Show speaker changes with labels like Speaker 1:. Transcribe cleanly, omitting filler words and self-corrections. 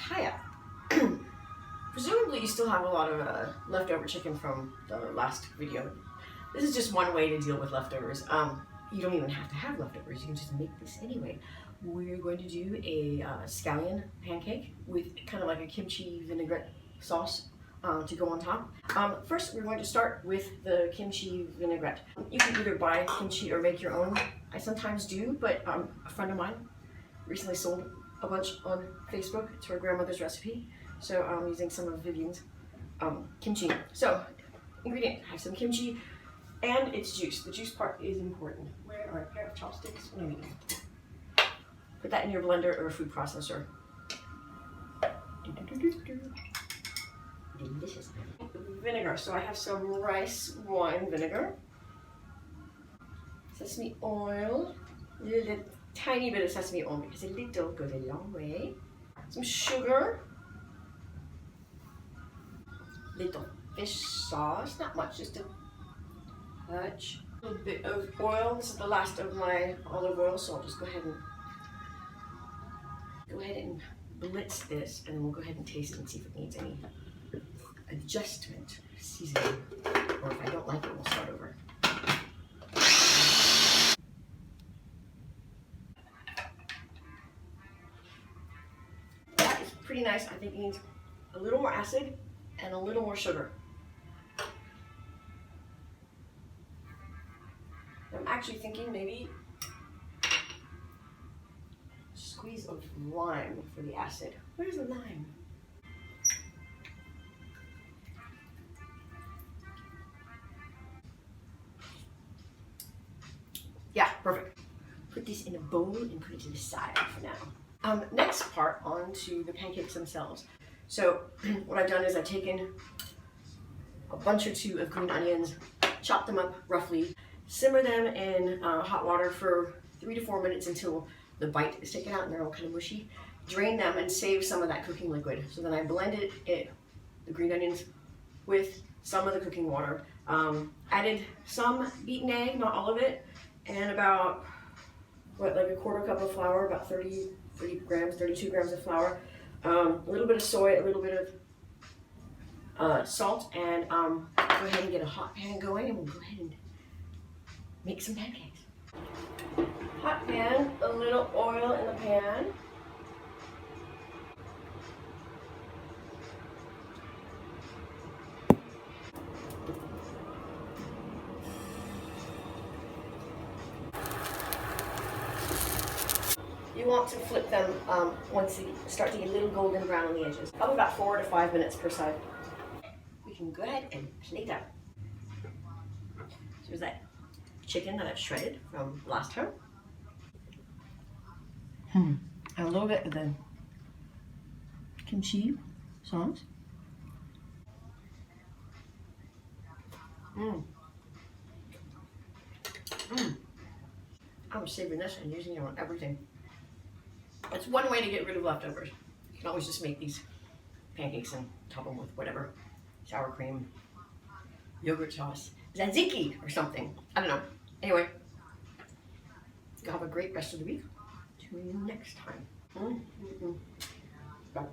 Speaker 1: Hiya. Presumably you still have a lot of leftover chicken from the last video. This is just one way to deal with leftovers. You don't even have to have leftovers, you can just make this anyway. We're going to do a scallion pancake with kind of like a kimchi vinaigrette sauce to go on top. First we're going to start with the kimchi vinaigrette. You can either buy kimchi or make your own. I sometimes do, but a friend of mine recently sold a bunch on Facebook. It's her grandmother's recipe. So I'm using some of Vivian's kimchi. So, ingredient, have some kimchi and its juice. The juice part is important. Where are a pair of chopsticks? Put that in your blender or a food processor. Delicious. Vinegar. So I have some rice wine vinegar, sesame oil, a little tiny bit of sesame oil because a little goes a long way. Some sugar, little fish sauce, not much, just a touch. A little bit of oil. This is the last of my olive oil, so I'll just go ahead and blitz this, and then we'll go ahead and taste it and see if it needs any adjustment, seasoning, or if I don't like it, we'll start over. That is pretty nice. I think it needs a little more acid and a little more sugar. I'm actually thinking maybe a squeeze of lime for the acid. Where's the lime? Yeah, perfect. Put this in a bowl and put it to the side for now. Next part, on to the pancakes themselves. So what I've done is I've taken a bunch or two of green onions, chopped them up roughly, simmer them in hot water for 3 to 4 minutes until the bite is taken out and they're all kind of mushy. Drain them and save some of that cooking liquid. So then I blended the green onions with some of the cooking water. Added some beaten egg, not all of it, and about, like a quarter cup of flour, about 32 grams of flour. A little bit of soy, a little bit of salt, and go ahead and get a hot pan going, and we'll go ahead and make some pancakes. Hot pan, a little oil in the pan. You want to flip them once they start to get a little golden brown on the edges. Probably about 4 to 5 minutes per side. We can go ahead and plate up. So there's that chicken that I've shredded from last time. And a little bit of the kimchi sauce. I'm saving this and using it on everything. It's one way to get rid of leftovers. You can always just make these pancakes and top them with whatever. Sour cream, yogurt sauce, tzatziki or something. I don't know. Anyway, you have a great rest of the week. Tune in next time. Bye.